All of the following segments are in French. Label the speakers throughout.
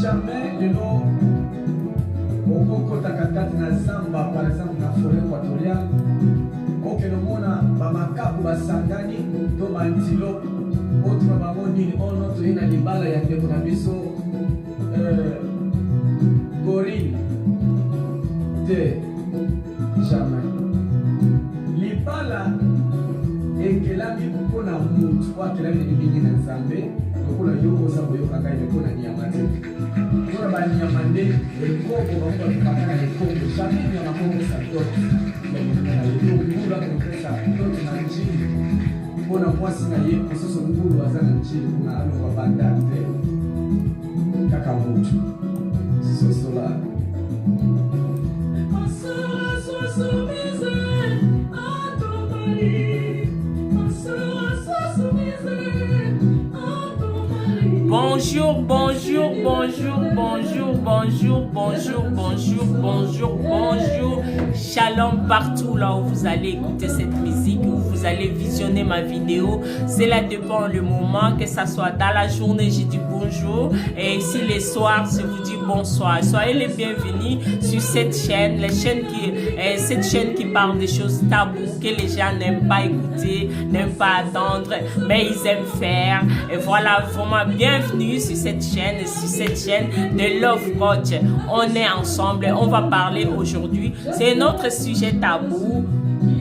Speaker 1: jamais de l'eau au Congo Takatati na Zamba, par exemple, na forêt équatoriale. Ok, le mona, bamakabu basangani, do mantilo, autre mamoni, on autre ina libala ya ndeko na biso, gorille, de jamais. Libala, ekelami mpona mutu, wakelami ebingi na Nzambe, lokola yoko sabo yoka ngai mpona nyamate. Mpona ba nyamande, ekoko bakwa bakana ekoko, jamais nyama kongo sa dote. Ngula kupesa dote na nchini. Mpona mwasi na ye, kusoso ngulu waza na nchini, kuna alo wabandante. Kaka mutu. Sosola.
Speaker 2: Bonjour, bonjour, bonjour, bonjour, bonjour, bonjour, bonjour, bonjour, bonjour. Shalom partout là où vous allez écouter cette musique, où vous allez visionner ma vidéo. Cela dépend le moment, que ça soit dans la journée, je dis bonjour. Et ici les soirs, je vous dis bonsoir. Soyez les bienvenus sur cette chaîne, cette chaîne qui parle des choses taboues que les gens n'aiment pas écouter, n'aiment pas attendre, mais ils aiment faire. Et voilà, vraiment bienvenue sur cette chaîne de Love Coach. On est ensemble, on va parler aujourd'hui. C'est notre sujet tabou.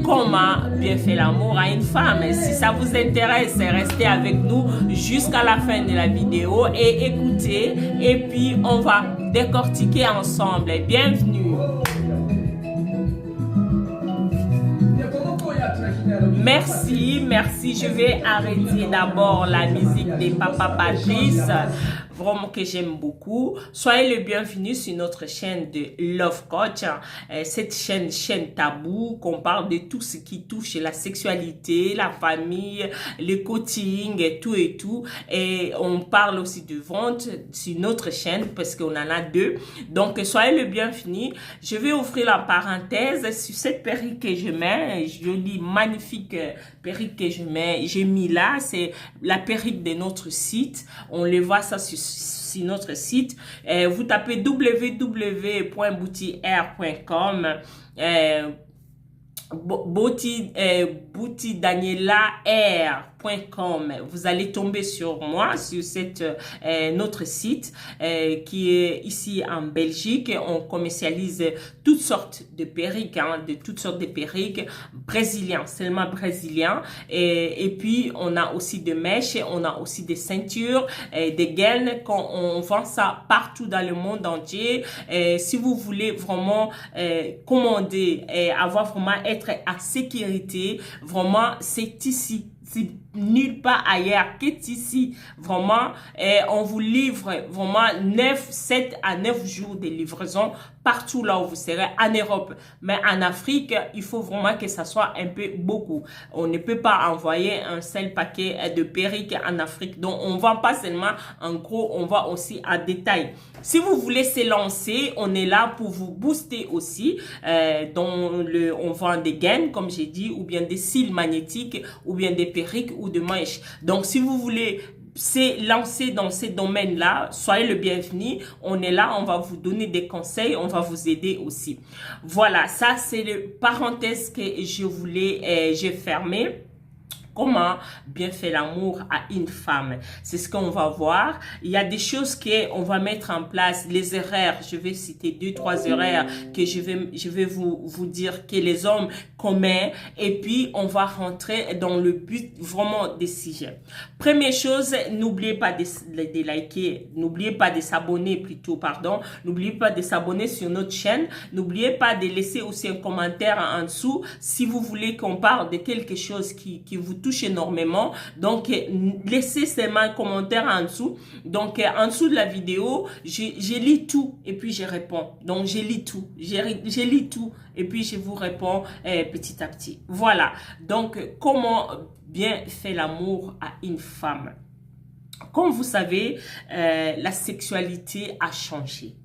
Speaker 2: Comment bien faire l'amour à une femme. Si ça vous intéresse, restez avec nous jusqu'à la fin de la vidéo et écoutez. Et puis, on va décortiquer ensemble. Bienvenue. Merci, merci. Je vais arrêter d'abord la musique de Papa Patrice. Vraiment que j'aime beaucoup. Soyez le bienvenu sur notre chaîne de Love Coach. Cette chaîne tabou, qu'on parle de tout ce qui touche la sexualité, la famille, le coaching et tout et tout. Et on parle aussi de vente sur notre chaîne parce qu'on en a deux. Donc, soyez le bienvenu. Je vais ouvrir la parenthèse sur cette perruque que je mets. Jolie, magnifique perruque que j'ai mis là. C'est la perruque de notre site. On le voit ça sur notre site. Vous tapez www.boutier.com boutidaniela.com. Vous allez tomber sur moi, sur notre site qui est ici en Belgique. On commercialise toutes sortes de perruques, de toutes sortes de perruques brésiliens, seulement brésiliens. Et puis, on a aussi des mèches, on a aussi des ceintures, des gaines. On vend ça partout dans le monde entier. Si vous voulez vraiment commander et avoir vraiment être à sécurité, vraiment, c'est ici. C'est nulle part ailleurs qu'ici. Vraiment, on vous livre vraiment 7 à 9 jours de livraison partout là où vous serez en Europe. Mais en Afrique, il faut vraiment que ça soit un peu beaucoup. On ne peut pas envoyer un seul paquet de perruques en Afrique. Donc, on ne vend pas seulement en gros, on vend aussi en détail. Si vous voulez se lancer, on est là pour vous booster aussi. On vend des gaines, comme j'ai dit, ou bien des cils magnétiques, ou bien des perruques ou de mèches. Donc, si vous voulez se lancer dans ces domaines-là, soyez le bienvenu. On est là, on va vous donner des conseils, on va vous aider aussi. Voilà, ça c'est le parenthèse que j'ai fermé. Comment bien faire l'amour à une femme. C'est ce qu'on va voir. Il y a des choses qu'on va mettre en place, les erreurs. Je vais citer 2-3 erreurs que je vais vous dire que les hommes commettent. Et puis, on va rentrer dans le but vraiment des sujets. Première chose, n'oubliez pas de liker. N'oubliez pas de s'abonner plutôt, pardon. N'oubliez pas de s'abonner sur notre chaîne. N'oubliez pas de laisser aussi un commentaire en dessous si vous voulez qu'on parle de quelque chose qui vous touche énormément. Donc, laissez seulement un commentaire en dessous. Donc, en dessous de la vidéo, je lis tout et puis je réponds. Donc, je lis tout. Je lis tout et puis je vous réponds petit à petit. Voilà. Donc, comment bien faire l'amour à une femme? Comme vous savez, la sexualité a changé.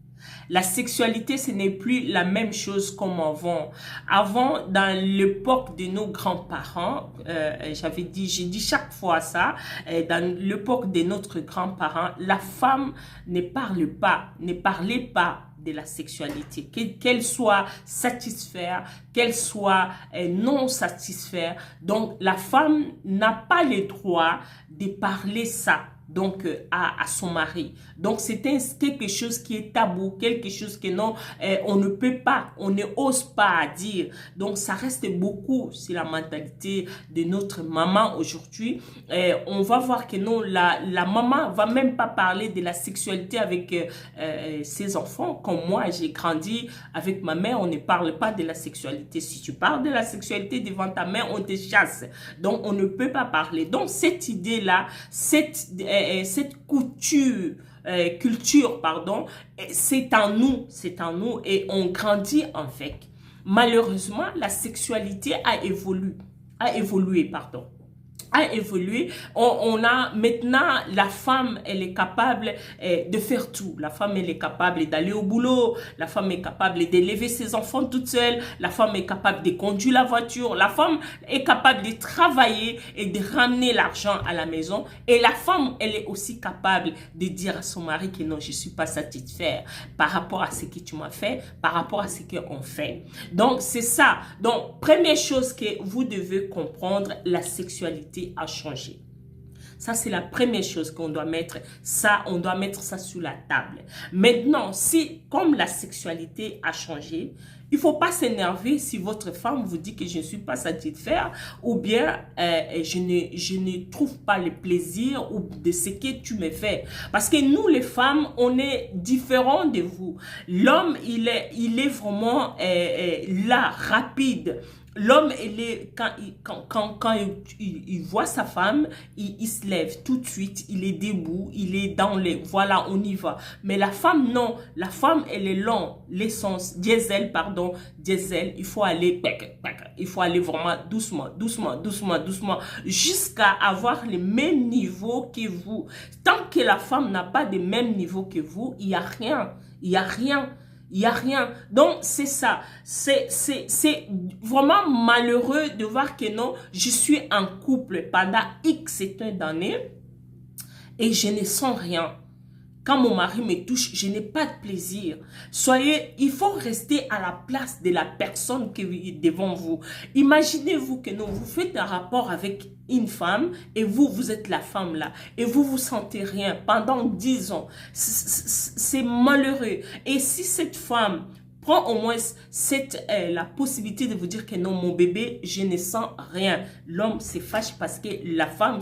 Speaker 2: La sexualité, ce n'est plus la même chose comme avant. Avant, dans l'époque de nos grands-parents, j'ai dit chaque fois ça, dans l'époque de notre grands-parents, la femme ne parlait pas de la sexualité, qu'elle soit satisfaite, qu'elle soit non satisfaite. Donc, la femme n'a pas le droit de parler ça. Donc à son mari. Donc c'était quelque chose qui est tabou, quelque chose que non, on ne peut pas, on ne ose pas dire. Donc ça reste beaucoup sur la mentalité de notre maman aujourd'hui. On va voir que non, la maman va même pas parler de la sexualité avec ses enfants. Comme moi, j'ai grandi avec ma mère, on ne parle pas de la sexualité. Si tu parles de la sexualité devant ta mère, on te chasse. Donc on ne peut pas parler. Donc cette idée-là, cette culture, pardon, c'est en nous et on grandit avec. Malheureusement, la sexualité a évolué. On a maintenant, la femme, elle est capable de faire tout. La femme, elle est capable d'aller au boulot. La femme est capable d'élever ses enfants toute seule. La femme est capable de conduire la voiture. La femme est capable de travailler et de ramener l'argent à la maison. Et la femme, elle est aussi capable de dire à son mari que non, je ne suis pas satisfaite par rapport à ce que tu m'as fait, par rapport à ce qu'on fait. Donc, c'est ça. Donc, première chose que vous devez comprendre, la sexualité a changé. Ça, c'est la première chose qu'on doit mettre. Ça, on doit mettre ça sur la table. Maintenant, si, comme la sexualité a changé, il ne faut pas s'énerver si votre femme vous dit que je ne suis pas satisfaite ou bien je ne trouve pas le plaisir ou de ce que tu me fais. Parce que nous, les femmes, on est différents de vous. L'homme, il est vraiment là, rapide. L'homme, quand il voit sa femme, il se lève tout de suite, il est debout, il est dans les... Voilà, on y va. Mais la femme, non. La femme, elle est lente. L'essence, diesel, il faut aller vraiment doucement, jusqu'à avoir le même niveau que vous. Tant que la femme n'a pas le même niveau que vous, il n'y a rien. Il n'y a rien. Donc, c'est ça. C'est vraiment malheureux de voir que non, je suis en couple pendant X d'années et je ne sens rien. Quand mon mari me touche, je n'ai pas de plaisir. Il faut rester à la place de la personne qui est devant vous. Imaginez-vous que non, vous faites un rapport avec une femme et vous êtes la femme là. Et vous sentez rien pendant 10 ans. C'est malheureux. Et si cette femme prend au moins la possibilité de vous dire que non, mon bébé, je ne sens rien. L'homme se fâche parce que la femme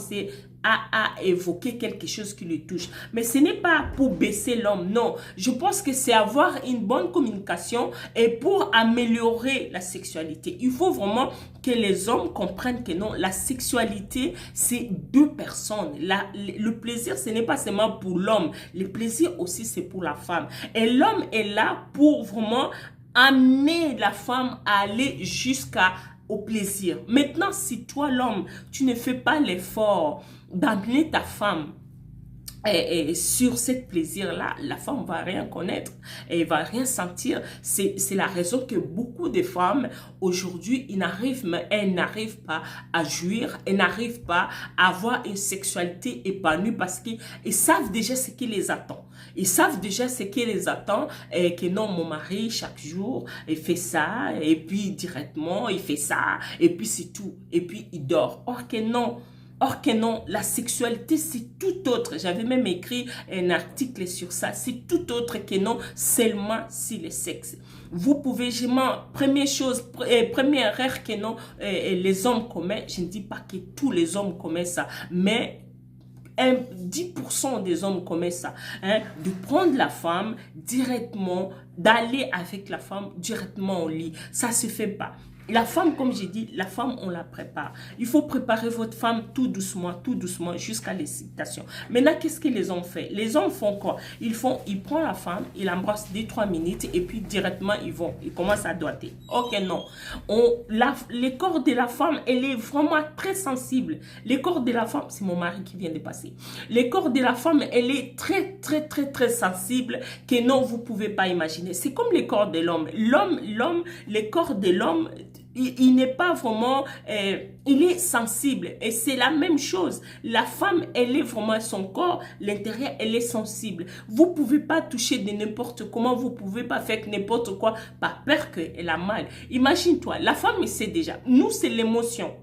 Speaker 2: a évoqué quelque chose qui le touche. Mais ce n'est pas pour baisser l'homme, non. Je pense que c'est avoir une bonne communication et pour améliorer la sexualité. Il faut vraiment que les hommes comprennent que non, la sexualité, c'est deux personnes. Le plaisir, ce n'est pas seulement pour l'homme. Le plaisir aussi, c'est pour la femme. Et l'homme est là pour vraiment amener la femme à aller au plaisir. Maintenant, si toi, l'homme, tu ne fais pas l'effort d'amener ta femme sur ce plaisir-là, la femme va rien connaître et va rien sentir. C'est la raison que beaucoup de femmes aujourd'hui, elles n'arrivent pas à jouir, elles n'arrivent pas à avoir une sexualité épanouie parce qu'ils savent déjà ce qui les attend. Ils savent déjà ce qui les attend et que non, mon mari, chaque jour, il fait ça et puis directement, il fait ça et puis c'est tout. Et puis il dort. Or que non, la sexualité, c'est tout autre. J'avais même écrit un article sur ça. C'est tout autre que non, seulement si le sexe. Vous pouvez, première erreur que non, les hommes commettent, je ne dis pas que tous les hommes commettent ça, mais 10% des hommes commettent ça, de prendre la femme directement, d'aller avec la femme directement au lit. Ça se fait pas. La femme, comme j'ai dit, la femme, on la prépare. Il faut préparer votre femme tout doucement, jusqu'à l'excitation. Maintenant, qu'est-ce que les hommes font? Les hommes font quoi? Ils prennent la femme, ils l'embrassent 2-3 minutes et puis directement, ils commencent à doiter. Ok, non. Le corps de la femme, elle est vraiment très sensible. Le corps de la femme, c'est mon mari qui vient de passer. Le corps de la femme, elle est très sensible que non, vous ne pouvez pas imaginer. C'est comme le corps de l'homme. Le corps de l'homme, il n'est pas vraiment, il est sensible et c'est la même chose. La femme, elle est vraiment son corps, l'intérieur, elle est sensible. Vous ne pouvez pas toucher de n'importe comment, vous ne pouvez pas faire n'importe quoi par peur qu'elle a mal. Imagine-toi, la femme, elle sait déjà. Nous, c'est l'émotion.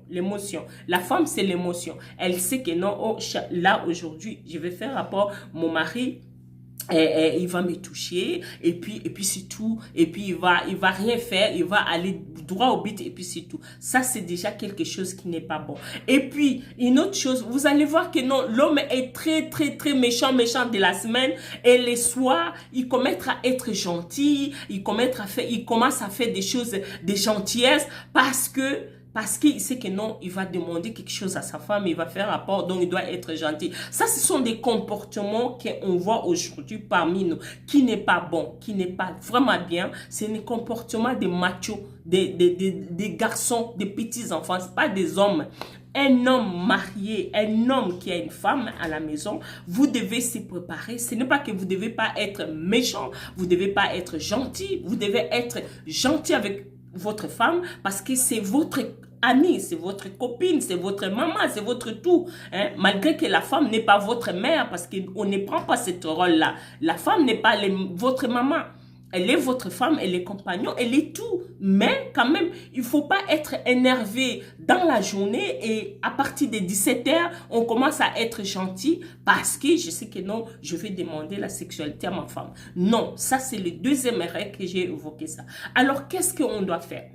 Speaker 2: La femme, c'est l'émotion. Elle sait que non, oh, là, aujourd'hui, je vais faire rapport, mon mari, il va me toucher et puis c'est tout, et puis il va rien faire, il va aller droit au but et puis c'est tout. Ça, c'est déjà quelque chose qui n'est pas bon. Et puis une autre chose, vous allez voir que non, l'homme est très méchant de la semaine, et les soirs il commence à être gentil, il commence à faire des choses de gentillesse parce qu'il sait que non, il va demander quelque chose à sa femme, il va faire rapport, donc il doit être gentil. Ça, ce sont des comportements qu'on voit aujourd'hui parmi nous, qui n'est pas bon, qui n'est pas vraiment bien. C'est un comportement des machos, des garçons, des petits-enfants, pas des hommes. Un homme marié, un homme qui a une femme à la maison, vous devez s'y préparer. Ce n'est pas que vous ne devez pas être méchant, vous ne devez pas être gentil, vous devez être gentil avec votre femme parce que c'est votre amie, c'est votre copine, c'est votre maman, c'est votre tout. Hein? Malgré que la femme n'est pas votre mère, parce qu'on ne prend pas ce rôle-là. La femme n'est pas votre maman. Elle est votre femme, elle est compagnon, elle est tout. Mais quand même, il ne faut pas être énervé dans la journée et à partir de 17 h, on commence à être gentil parce que je sais que non, je vais demander la sexualité à ma femme. Non, ça c'est le deuxième règle que j'ai évoqué ça. Alors, qu'est-ce qu'on doit faire?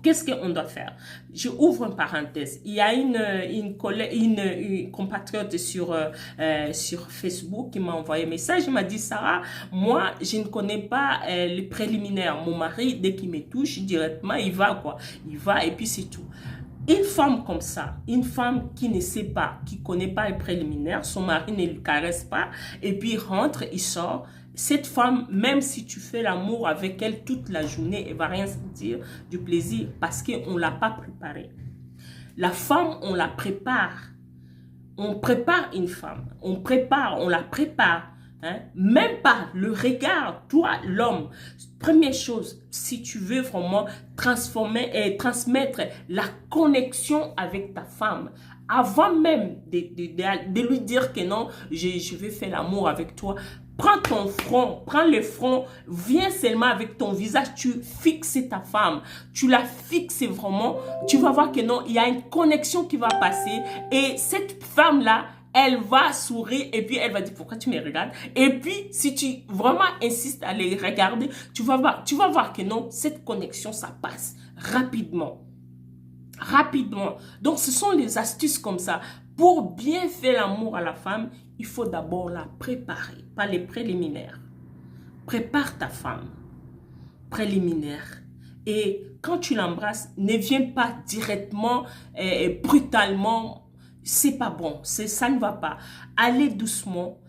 Speaker 2: Qu'est-ce qu'on doit faire? Je ouvre une parenthèse. Il y a une compatriote sur Facebook qui m'a envoyé un message. Il m'a dit, Sarah, moi, je ne connais pas les préliminaires. Mon mari, dès qu'il me touche, directement, il va quoi? Il va et puis c'est tout. Une femme comme ça, une femme qui ne sait pas, qui ne connaît pas les préliminaires, son mari ne le caresse pas, et puis il rentre, il sort. Cette femme, même si tu fais l'amour avec elle toute la journée, elle ne va rien sentir du plaisir parce qu'on ne l'a pas préparée. La femme, on la prépare. On prépare une femme. On la prépare. Hein? Même par le regard, toi, l'homme. Première chose, si tu veux vraiment transformer et transmettre la connexion avec ta femme, avant même de lui dire que non, je vais faire l'amour avec toi, prends ton front, prends le front, viens seulement avec ton visage, tu fixes ta femme, tu la fixes vraiment, tu vas voir que non, il y a une connexion qui va passer et cette femme-là, elle va sourire et puis elle va dire pourquoi tu me regardes. Et puis si tu vraiment insistes à les regarder, tu vas voir que non, cette connexion ça passe rapidement. Donc ce sont les astuces comme ça. Pour bien faire l'amour à la femme, il faut d'abord la préparer par les préliminaires. Prépare ta femme. Préliminaire. Et quand tu l'embrasses, ne viens pas directement, brutalement. C'est pas bon, ça ne va pas. Allez doucement,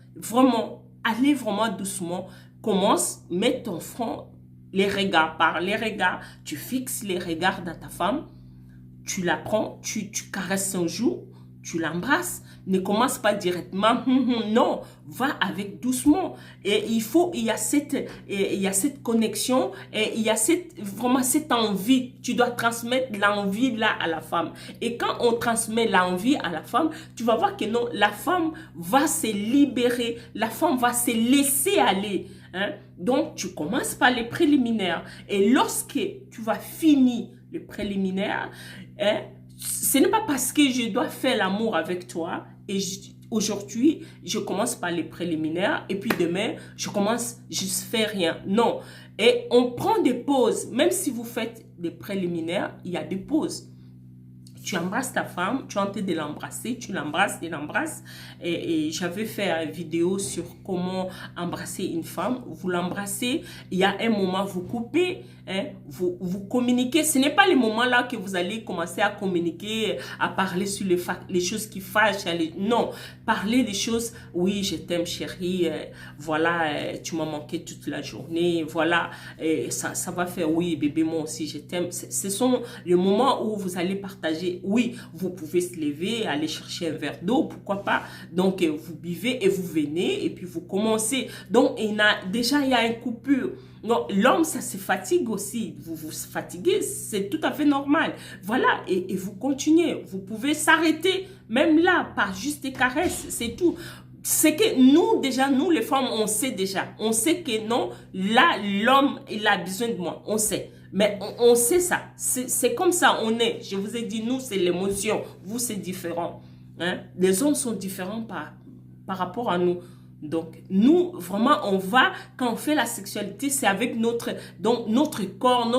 Speaker 2: allez vraiment doucement. Commence, mets ton front, les regards, par les regards, tu fixes les regards de ta femme, tu la prends, tu caresses son joue, tu l'embrasses. Ne commence pas directement, non, va avec doucement. Et il y a cette connexion, et il y a vraiment cette envie. Tu dois transmettre l'envie là à la femme. Et quand on transmet l'envie à la femme, tu vas voir que non, la femme va se libérer, la femme va se laisser aller. Hein? Donc, tu commences par les préliminaires. Et lorsque tu vas finir les préliminaires, hein, ce n'est pas parce que je dois faire l'amour avec toi et aujourd'hui, je commence par les préliminaires et puis demain, je fais rien. Non. Et on prend des pauses. Même si vous faites des préliminaires, il y a des pauses. tu embrasses ta femme, tu es en train de l'embrasser, tu l'embrasses, il l'embrasse. Et j'avais fait une vidéo sur comment embrasser une femme. Vous l'embrassez, il y a un moment, vous coupez, hein, vous communiquez. Ce n'est pas le moment là que vous allez commencer à communiquer, à parler sur les choses qui fâchent. Non, parlez des choses, oui, je t'aime chérie, voilà, tu m'as manqué toute la journée, voilà, ça va faire, oui bébé, moi aussi je t'aime. Ce sont les moments où vous allez partager. Oui, vous pouvez se lever, aller chercher un verre d'eau, pourquoi pas. Donc, vous buvez et vous venez et puis vous commencez. Donc, il y a une coupure. Donc, l'homme, ça se fatigue aussi. Vous vous fatiguez, c'est tout à fait normal. Voilà, et vous continuez. Vous pouvez s'arrêter, même là, par juste des caresses, c'est tout. C'est que nous, déjà, nous les femmes, on sait déjà. On sait que non, là, l'homme, il a besoin de moi. On sait. Mais on sait ça. C'est comme ça, on est. Je vous ai dit, nous, c'est l'émotion. Vous, c'est différent. Hein? Les hommes sont différents par rapport à nous. Donc, nous, vraiment, on va, quand on fait la sexualité, c'est avec notre corps,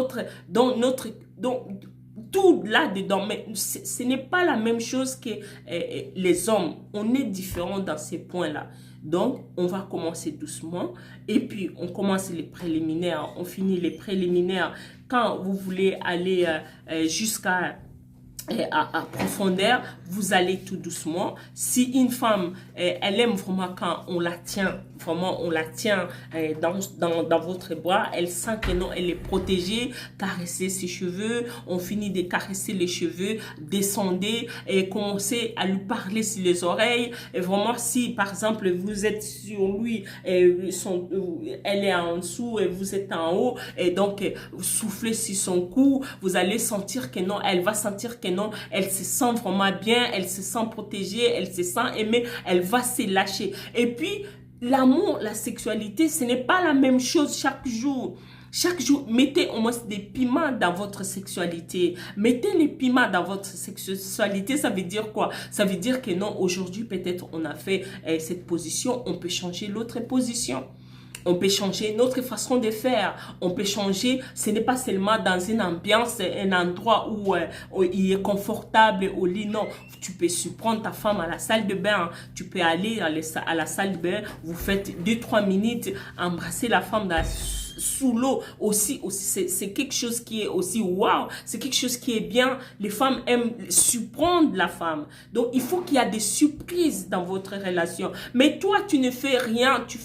Speaker 2: tout là-dedans. Mais ce n'est pas la même chose que les hommes. On est différents dans ces points-là. Donc, on va commencer doucement et puis on commence les préliminaires, on finit les préliminaires quand vous voulez aller jusqu'à à profondeur, vous allez tout doucement. Si une femme, elle aime vraiment quand on la tient, vraiment on la tient dans votre bras, elle sent que non, elle est protégée, caresser ses cheveux, on finit de caresser les cheveux, descendez et commencez à lui parler sur les oreilles. Et vraiment, si par exemple vous êtes sur lui, elle est en dessous et vous êtes en haut, et donc vous soufflez sur son cou, vous allez sentir que non, elle va sentir que non, elle se sent vraiment bien, elle se sent protégée, elle se sent aimée, elle va se lâcher. Et puis, l'amour, la sexualité, ce n'est pas la même chose chaque jour. Chaque jour, mettez au moins des piments dans votre sexualité. Mettez les piments dans votre sexualité, ça veut dire quoi? Ça veut dire que non, aujourd'hui, peut-être on a fait cette position, on peut changer l'autre position. On peut changer notre façon de faire. On peut changer, ce n'est pas seulement dans une ambiance, un endroit où il est confortable au lit. Non, tu peux surprendre ta femme à la salle de bain. Tu peux aller à la salle de bain, vous faites 2-3 minutes, embrasser la femme sous l'eau aussi c'est quelque chose qui est aussi waouh, c'est quelque chose qui est bien. Les femmes aiment surprendre la femme, donc il faut qu'il y a des surprises dans votre relation. Mais toi tu ne fais rien, tu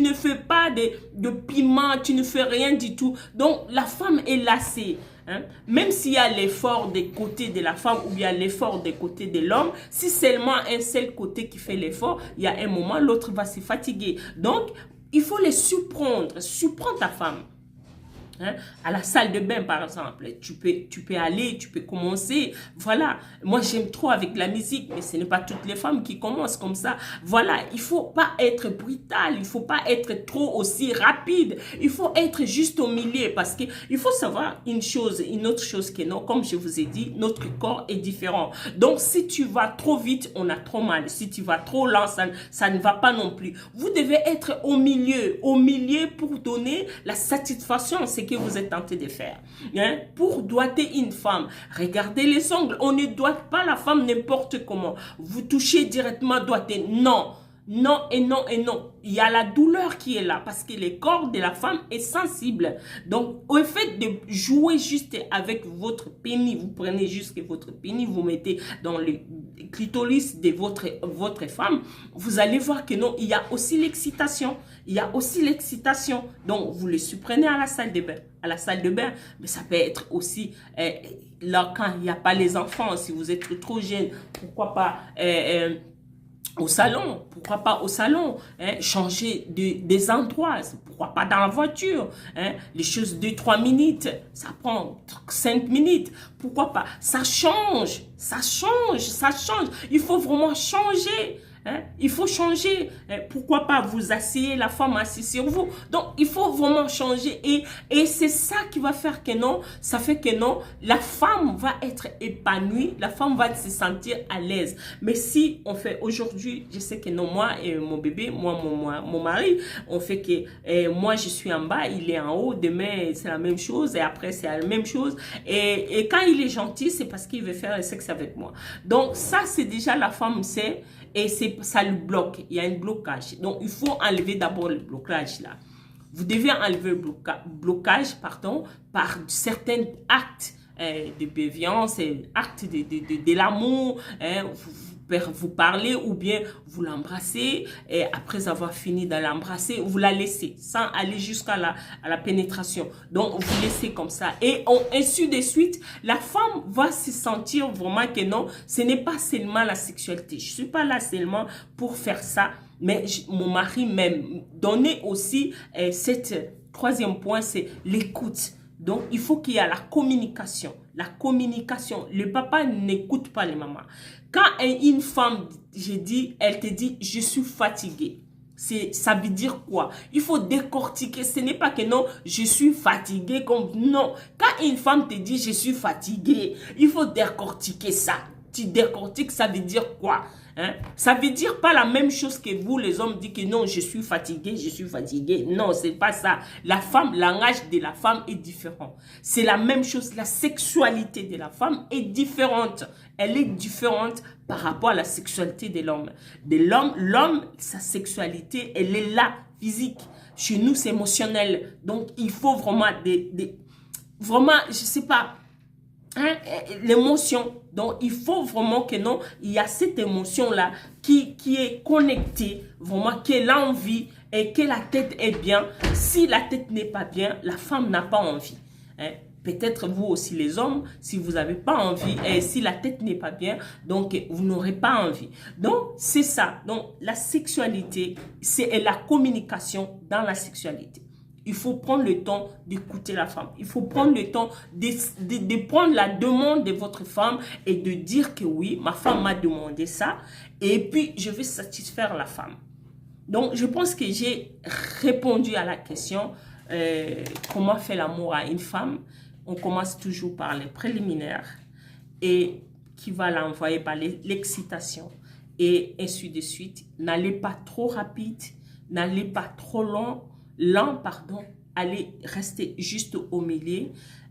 Speaker 2: ne fais pas de piment, tu ne fais rien du tout, donc la femme est lassée. Hein? Même s'il y a l'effort des côtés de la femme ou bien l'effort des côtés de l'homme, si seulement un seul côté qui fait l'effort, il y a un moment l'autre va se fatiguer. Donc il faut les surprendre ta femme. Hein? À la salle de bain, par exemple, tu peux aller, tu peux commencer. Voilà, moi j'aime trop avec la musique, mais ce n'est pas toutes les femmes qui commencent comme ça. Voilà, il faut pas être brutal, il faut pas être trop aussi rapide. Il faut être juste au milieu, parce que il faut savoir une autre chose que non, comme je vous ai dit, notre corps est différent. Donc si tu vas trop vite, on a trop mal. Si tu vas trop lent, ça ne va pas non plus. Vous devez être au milieu pour donner la satisfaction, c'est que vous êtes tenté de faire. Hein? Pour doigter une femme, regardez les ongles. On ne doite pas la femme n'importe comment. Vous touchez directement, doigter. Non. Non et non et non. Il y a la douleur qui est là parce que le corps de la femme est sensible. Donc, au fait de jouer juste avec votre pénis, vous prenez juste votre pénis, vous mettez dans le clitoris de votre femme, vous allez voir que non, il y a aussi l'excitation. Il y a aussi l'excitation. Donc, vous le supprenez à la salle de bain. À la salle de bain, mais ça peut être aussi là quand il n'y a pas les enfants, si vous êtes trop jeune, pourquoi pas au salon, pourquoi pas au salon, hein, changer des endroits, pourquoi pas dans la voiture, hein, les choses 2-3 minutes, ça prend 5 minutes, pourquoi pas, ça change, il faut vraiment changer. Hein? Il faut changer. Pourquoi pas vous asseyez, la femme assise sur vous. Donc, il faut vraiment changer. Et c'est ça qui va faire que non, ça fait que non, la femme va être épanouie, la femme va se sentir à l'aise. Mais si on fait aujourd'hui, je sais que non, moi et mon bébé, mon mari, on fait que moi je suis en bas, il est en haut, demain c'est la même chose et après c'est la même chose. Et quand il est gentil, c'est parce qu'il veut faire le sexe avec moi. Donc ça, c'est déjà la femme sait. Et ça le bloque, il y a un blocage. Donc, il faut enlever d'abord le blocage là. Vous devez enlever le blocage par certains actes de bienveillance, actes de l'amour. Vous parlez ou bien vous l'embrassez et après avoir fini de l'embrasser, vous la laissez sans aller jusqu'à la pénétration. Donc, vous laissez comme ça. Et ainsi de suite, la femme va se sentir vraiment que non, ce n'est pas seulement la sexualité. Je ne suis pas là seulement pour faire ça, mais mon mari m'aime. Donner aussi cette troisième point, c'est l'écoute. Donc, il faut qu'il y ait la communication. La communication. Le papa n'écoute pas les mamans. Quand une femme, elle te dit, je suis fatiguée. Ça veut dire quoi? Il faut décortiquer. Ce n'est pas que non, je suis fatiguée. Non. Quand une femme te dit, je suis fatiguée, il faut décortiquer ça. Tu décortiques, ça veut dire quoi? Hein? Ça veut dire pas la même chose que vous, les hommes, dites que non, je suis fatigué, je suis fatigué. Non, c'est pas ça. La femme, le langage de la femme est différent. C'est la même chose. La sexualité de la femme est différente. Elle est différente par rapport à la sexualité de l'homme. L'homme, sa sexualité, elle est là, physique. Chez nous, c'est émotionnel. Donc, il faut vraiment vraiment, je sais pas, hein, l'émotion. Donc, il faut vraiment que non, il y a cette émotion-là qui est connectée, vraiment, qu'elle a envie et que la tête est bien. Si la tête n'est pas bien, la femme n'a pas envie. Hein. Peut-être vous aussi les hommes, si vous n'avez pas envie et si la tête n'est pas bien, donc vous n'aurez pas envie. Donc, c'est ça. Donc, la sexualité, c'est la communication dans la sexualité. Il faut prendre le temps d'écouter la femme. Il faut prendre le temps de prendre la demande de votre femme et de dire que oui, ma femme m'a demandé ça et puis je vais satisfaire la femme. Donc, je pense que j'ai répondu à la question comment faire l'amour à une femme. On commence toujours par les préliminaires et qui va l'envoyer par l'excitation et ainsi de suite. N'allez pas trop rapide, n'allez pas trop lent, pardon, allez rester juste au milieu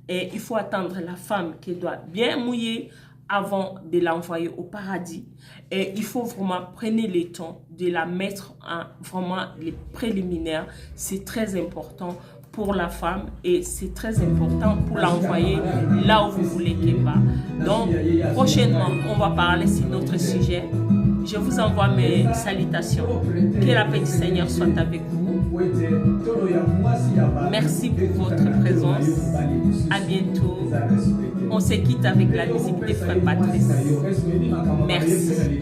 Speaker 2: et il faut attendre la femme qui doit bien mouiller avant de l'envoyer au paradis et il faut vraiment prendre le temps de la mettre en vraiment les préliminaires. C'est très important pour la femme et c'est très important pour l'envoyer là où vous voulez qu'elle va. Donc prochainement on va parler sur notre sujet. Je vous envoie mes salutations. Que la paix du Seigneur soit avec vous. Merci pour votre présence. À bientôt. On se quitte avec la musique des frères Patrice. Merci.